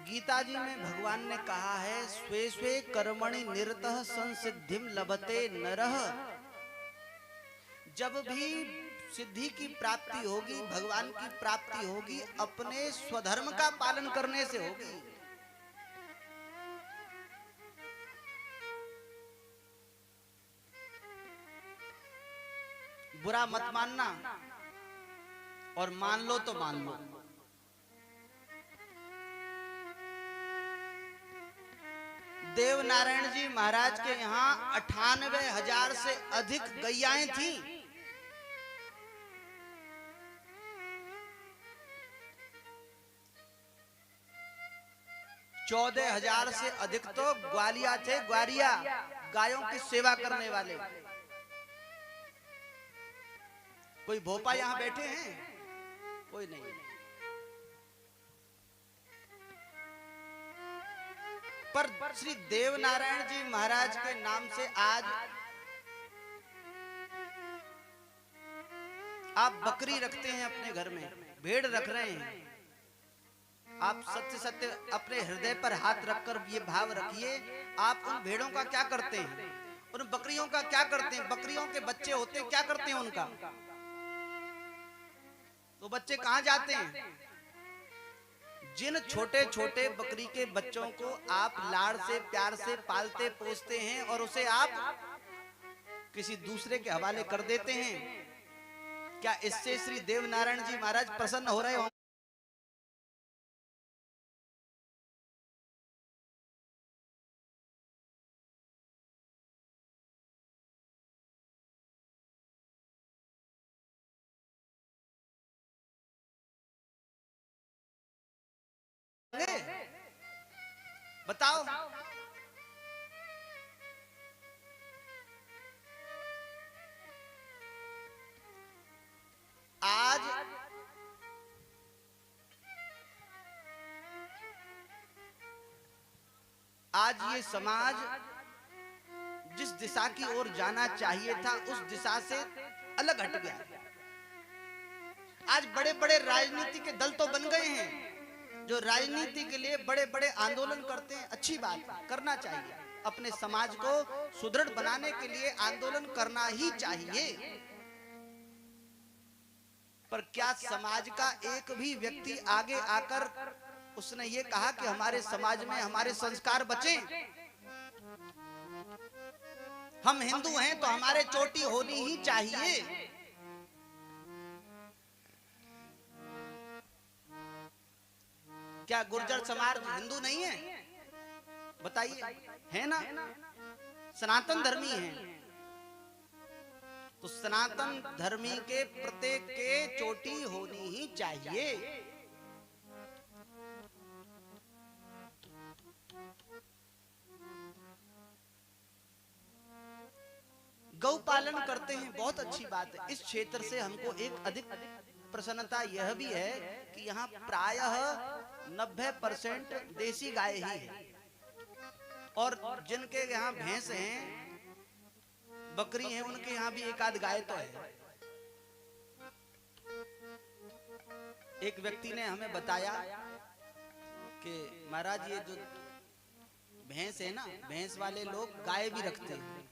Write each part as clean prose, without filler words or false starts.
गीता जी में भगवान ने कहा है, स्वे स्वे कर्मणि निरतः संसिद्धिम लभते नरः। जब भी सिद्धि की प्राप्ति होगी, भगवान की प्राप्ति होगी, अपने स्वधर्म का पालन करने से होगी। बुरा मत मानना, और मान लो तो मान लो। देव नारायण जी महाराज के यहाँ 98,000 से अधिक गैयाएं थी। चौदह 14,000 से अधिक तो ग्वालिया थे, ग्वारिया, गायों की सेवा करने वाले। कोई भोपा यहाँ बैठे हैं? कोई नहीं। पर श्री देव नारायण जी महाराज के नाम से आज आप बकरी रखते हैं अपने घर में, भेड़ रख रहे हैं। आप सत्य सत्य अपने हृदय पर हाथ रखकर ये भाव रखिए, आप उन भेड़ों का क्या करते हैं, उन बकरियों का क्या करते हैं? बकरियों के बच्चे होते हैं, क्या करते हैं उनका? तो बच्चे कहां जाते हैं? जिन छोटे छोटे बकरी के बच्चों को आप लाड़ से प्यार से पालते पोसते हैं और उसे आप किसी दूसरे के हवाले कर देते हैं, क्या इससे श्री देव नारायण जी महाराज प्रसन्न हो रहे होंगे? बताओ। आज ये समाज जिस दिशा की ओर जाना चाहिए था, उस दिशा से अलग हट गया। आज बड़े बड़े राजनीति के दल तो बन गए हैं, जो राजनीति के लिए बड़े बड़े आंदोलन करते हैं। अच्छी बात, करना चाहिए। अपने समाज को सुदृढ़ बनाने के लिए आंदोलन करना ही चाहिए। पर क्या समाज का एक भी व्यक्ति आगे आकर उसने ये कहा कि हमारे समाज में हमारे संस्कार बचे? हम हिंदू हैं तो हमारे चोटी होनी ही चाहिए। क्या गुर्जर समाज हिंदू नहीं है? बताइए, है ना? सनातन धर्मी है। तो सनातन धर्मी के प्रत्येक के चोटी होनी ही चाहिए। गौ पालन करते हैं, बहुत अच्छी बात है। इस क्षेत्र से हमको एक अधिक प्रसन्नता यह भी है कि यहाँ प्रायः 90% देसी गाय ही है, और जिनके यहाँ भैंस हैं, बकरी हैं, उनके यहाँ भी एक आध गाय तो है। एक व्यक्ति ने हमें बताया कि महाराज ये जो भैंस है ना, भैंस वाले लोग गाय भी रखते हैं।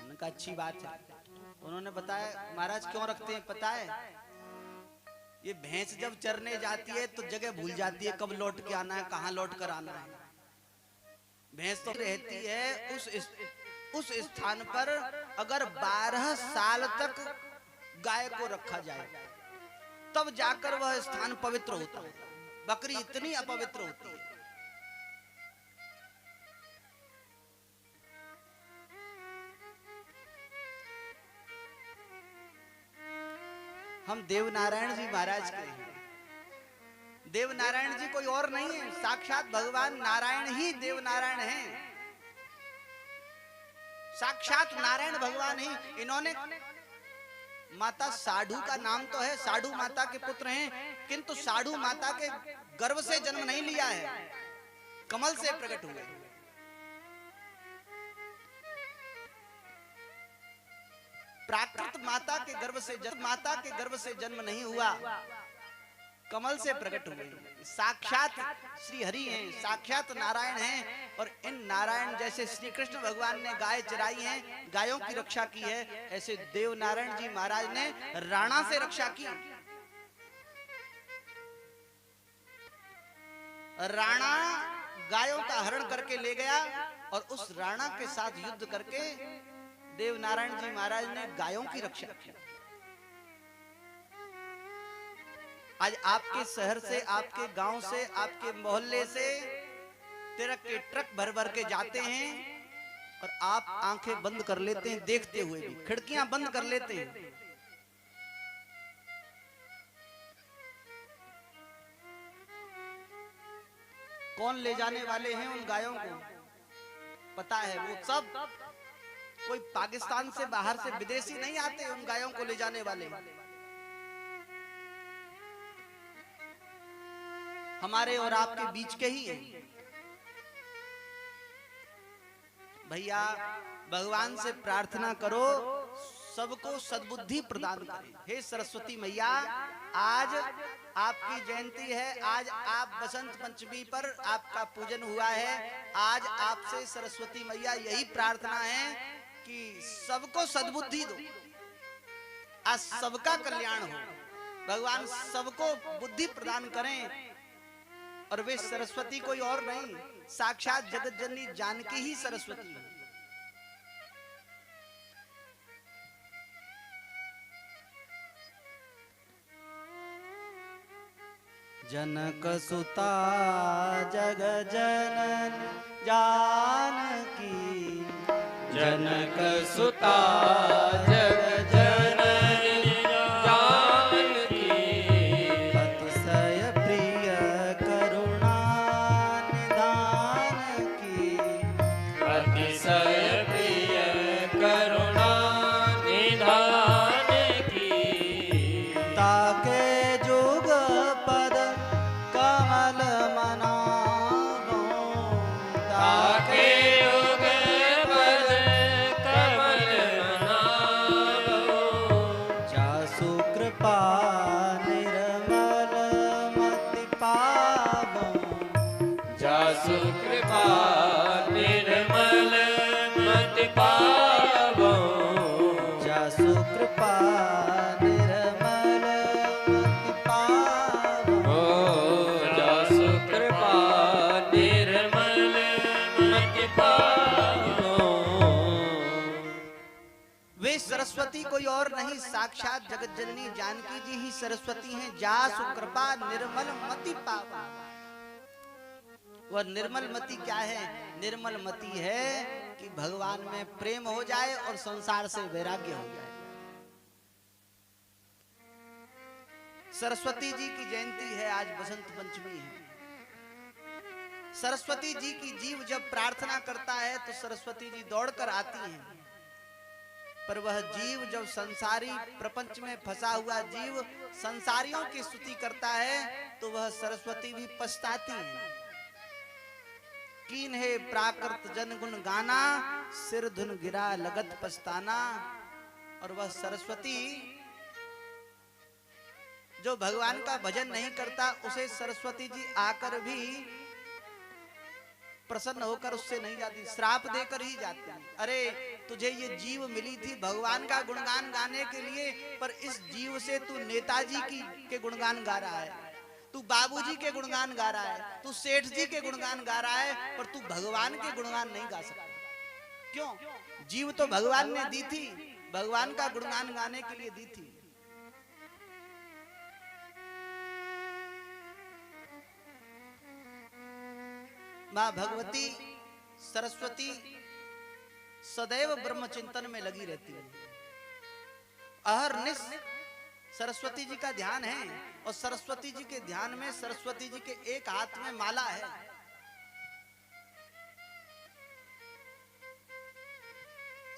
उनका अच्छी बात है। उन्होंने बताया महाराज क्यों रखते हैं पता है? ये भैंस जब चरने जाती है तो जगह भूल जाती है, कब लौट के आना है, कहाँ लौट कर आना है। भैंस तो रहती है उस स्थान पर। अगर 12 साल तक गाय को रखा जाए तब जाकर वह स्थान पवित्र होता है। बकरी इतनी अपवित्र होती है। हम देव नारायण जी महाराज के हैं। देव नारायण जी कोई और नहीं है, साक्षात भगवान नारायण ही देव नारायण हैं। साक्षात नारायण भगवान ही। इन्होंने माता साधु का नाम तो है, साधु माता के पुत्र हैं, किंतु साधु माता के गर्भ से जन्म नहीं लिया है, कमल से प्रकट हुए। प्राकृत माता के गर्भ से जन्म नहीं हुआ। कमल से प्रकट हुए, साक्षात श्री हरि हैं, साक्षात नारायण हैं। और इन नारायण जैसे श्री कृष्ण भगवान ने गाय चराई हैं, गायों की रक्षा की है, ऐसे देव नारायण जी महाराज ने राणा से रक्षा की। राणा गायों का हरण करके ले गया और उस राणा के साथ युद्ध करके देव नारायण जी महाराज ने गायों की रक्षा की। आज आपके शहर से, आपके गांव से, आपके मोहल्ले से तिरक के ट्रक भर भर के जाते हैं और आप आंखें बंद कर लेते हैं, देखते हुए भी खिड़कियां बंद कर लेते हैं। कौन ले जाने वाले हैं उन गायों को पता है, वो सब कोई पाकिस्तान से, बाहर से विदेशी नहीं आते उन गायों को ले जाने वाले, हमारे और आपके बीच के ही हैं। भैया भगवान से प्रार्थना करो सबको सद्बुद्धि प्रदान करे। हे सरस्वती मैया, आज आपकी जयंती है, आज आप बसंत पंचमी पर आपका पूजन हुआ है। आज आपसे सरस्वती मैया यही प्रार्थना है कि सबको सद्बुद्धि दो, आज सबका कल्याण हो, भगवान सबको बुद्धि प्रदान करें। और वे सरस्वती कोई और नहीं, साक्षात जगत जननी जानकी ही सरस्वती है। जनक सुता जग जनन जानकी, जनक सुता जग जनन जानकी, अतिशय प्रिय करुणा निधान की, अतिशय प्रिय करुणा निधान की, ताके जुग पद कमल मनावो, ताके युग पद कमल मनावो, जासु कृपा निर्मल मति पावो, जासु कृपा निर्मल मति पावो, जासु कृपा निर्मल मति पावो। जासु कृपा निर्मल मति पावो। वे सरस्वती कोई और नहीं, साक्षात जगत जननी जानकी जी ही सरस्वती हैं। जासु कृपा निर्मल मति पावो। वह निर्मल मति क्या है? निर्मल मति है कि भगवान में प्रेम हो जाए और संसार से वैराग्य हो जाए। सरस्वती जी की जयंती है, आज बसंत पंचमी है। सरस्वती जी की जीव जब प्रार्थना करता है तो सरस्वती जी दौड़कर आती हैं। पर वह जीव जब संसारी प्रपंच में फंसा हुआ जीव संसारियों की स्तुति करता है तो वह सरस्वती भी पछताती है। कीन है प्राकृत जन गुण गाना, सिर धुन गिरा लगत पछताना। और वह सरस्वती जो भगवान का भजन नहीं करता उसे सरस्वती जी आकर भी प्रसन्न होकर उससे नहीं जाती, श्राप देकर ही जाती है। अरे तुझे ये जीव मिली थी भगवान का गुणगान गाने के लिए, पर इस जीव से तू नेताजी के गुणगान गा रहा है, तू बाबूजी के गुणगान गा रहा है, तू सेठ जी के गुणगान गा रहा है, पर तू भगवान के गुणगान नहीं गा सकता। क्यों? जीव तो भगवान ने दी थी, भगवान का गुणगान गाने के लिए दी थी। मां भगवती सरस्वती सदैव ब्रह्म चिंतन में लगी रहती है। अहरनिश सरस्वती जी का ध्यान है और सरस्वती जी के ध्यान में सरस्वती जी के एक हाथ में माला है।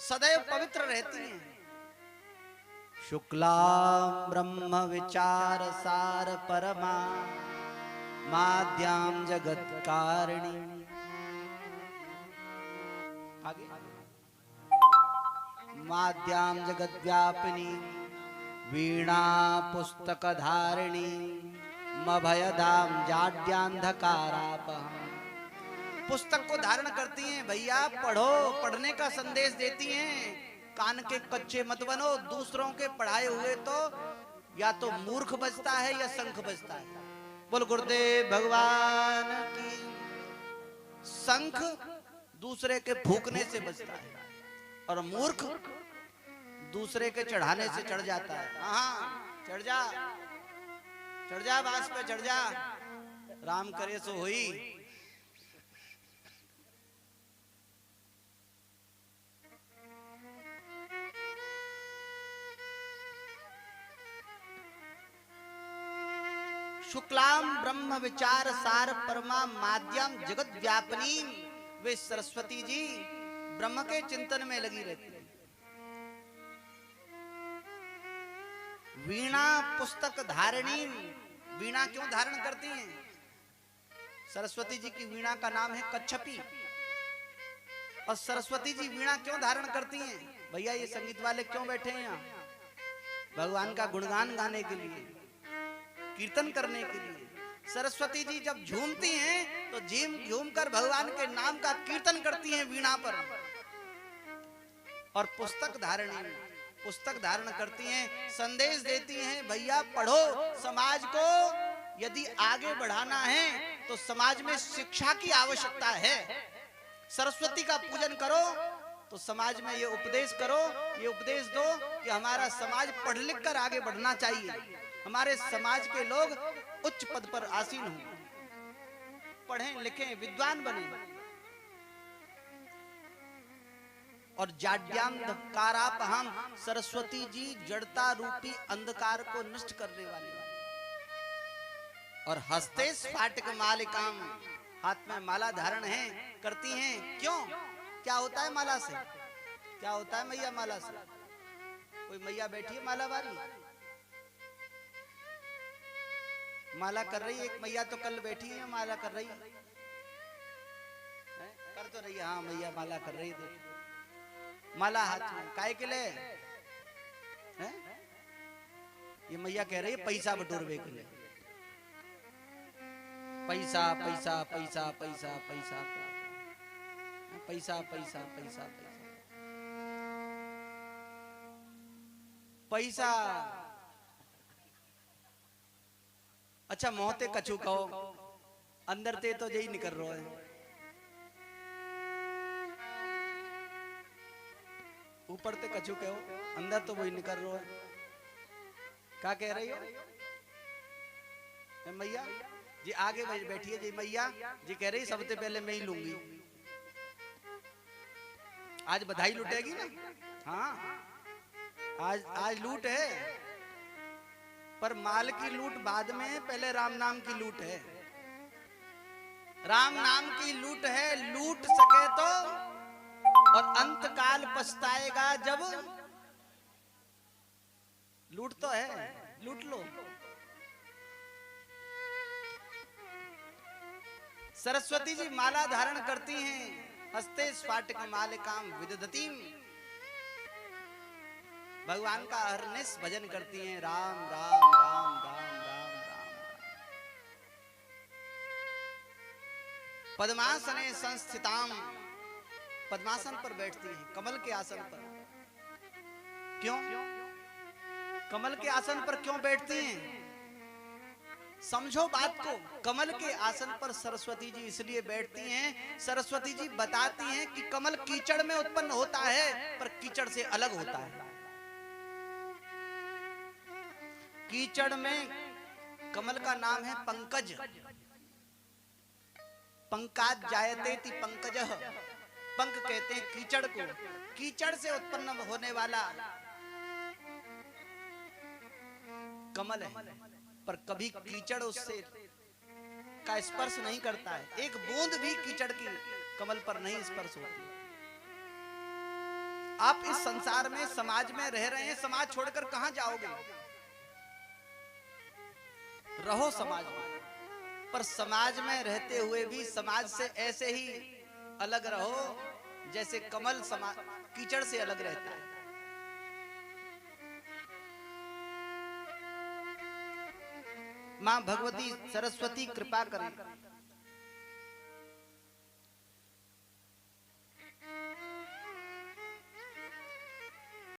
सदैव पवित्र रहती हैं। शुक्ला ब्रह्म विचार सार परमा माद्याम जगत कारिणी। आगे माद्याम जगत व्यापिनी वीणा पुस्तक धारिणी मभयदाम जाड्यांधकारापहम। पुस्तक को धारण करती हैं भैया, पढ़ो, पढ़ने का संदेश देती हैं। कान के कच्चे मत बनो, दूसरों के पढ़ाए हुए तो या तो मूर्ख बजता है या शंख बजता है। बोल गुरुदेव भगवान की। शंख दूसरे के फूकने से बजता है और मूर्ख दूसरे के चढ़ाने से चढ़ जाता है। हाँ, चढ़ जा, चढ़ जा, बांस पे चढ़ जा, राम करे सो होई। शुक्लाम ब्रह्म विचार सार परमा माध्यम जगत व्यापनी। वे सरस्वती जी ब्रह्म के चिंतन में लगी रहती है। वीणा पुस्तक धारिणी। वीणा क्यों धारण करती हैं? सरस्वती जी की वीणा का नाम है कच्छपी। और सरस्वती जी वीणा क्यों धारण करती हैं? भैया ये संगीत वाले क्यों बैठे हैं यहाँ? भगवान का गुणगान गाने के लिए, कीर्तन करने के लिए। सरस्वती जी जब झूमती हैं तो झूम झूम कर भगवान के नाम का कीर्तन करती हैं वीणा पर। और पुस्तक धारणी, पुस्तक धारण करती हैं, संदेश देती हैं भैया पढ़ो। समाज को यदि आगे बढ़ाना है तो समाज में शिक्षा की आवश्यकता है। सरस्वती का पूजन करो तो समाज में ये उपदेश करो, ये उपदेश दो कि हमारा समाज पढ़ लिख कर आगे बढ़ना चाहिए। हमारे समाज के लोग उच्च पद पर आसीन हों, पढ़ें लिखें, विद्वान बने। और जाड्यांधकारापहम, सरस्वती जी जड़ता रूपी अंधकार को नष्ट करने वाले। और हस्ते स्फाटक मालिकाम, हाथ में माला धारण है करती हैं। क्यों? क्या होता है माला से? क्या होता है मैया माला से? कोई मैया बैठी है माला वाली, माला कर रही है। एक मैया तो कल बैठी है माला कर रही है, कर तो रही है। हाँ मैया माला कर रही है। माला हाथ में काहे के लिए है? ये मैया कह रही है पैसा बटोरवे के लिए। पैसा पैसा पैसा पैसा पैसा पैसा पैसा पैसा पैसा। अच्छा मोहते कछु कहो, अंदर ते तो यही निकल रहा है। ऊपर ते कछु कहो, अंदर तो वही निकल रहा है। क्या कह रही हो मैया जी? आगे बैठी है जी मैया जी, कह रही सबसे पहले मैं ही लूंगी। आज बधाई लुटेगी ना? हाँ आज लूट है, पर माल की लूट बाद में है, पहले राम नाम की लूट है। राम नाम की लूट है, लूट सके तो, और अंत काल पछताएगा जब। लूट तो है, लूट लो। सरस्वती जी माला धारण करती हैं, हस्ते स्फाटक मालिकाम विदधतीम। भगवान का अहर्निश भजन करती हैं। राम राम राम राम राम राम। पद्मासने संस्थिताम, पद्मासन पर बैठती हैं, कमल के आसन पर। क्यों कमल के आसन पर क्यों बैठती हैं? समझो बात को। कमल के आसन पर सरस्वती जी इसलिए बैठती हैं, सरस्वती जी बताती हैं कि कमल कीचड़ में उत्पन्न होता है पर कीचड़ से अलग होता है। कीचड़ में कमल का नाम है पंकज। पंकाज जायते ति पंकजः, पंख कहते हैं कीचड़ को। कीचड़ से उत्पन्न होने वाला कमल है, पर कभी कीचड़ उससे का स्पर्श नहीं करता है। एक बूंद भी कीचड़ की कमल पर नहीं स्पर्श होती। आप इस संसार में समाज में रह रहे हैं, समाज छोड़कर कहां जाओगे? रहो समाज में, पर समाज में रहते हुए भी समाज से ऐसे ही अलग रहो जैसे कमल कीचड़ से अलग रहता है। माँ भगवती सरस्वती कृपा करें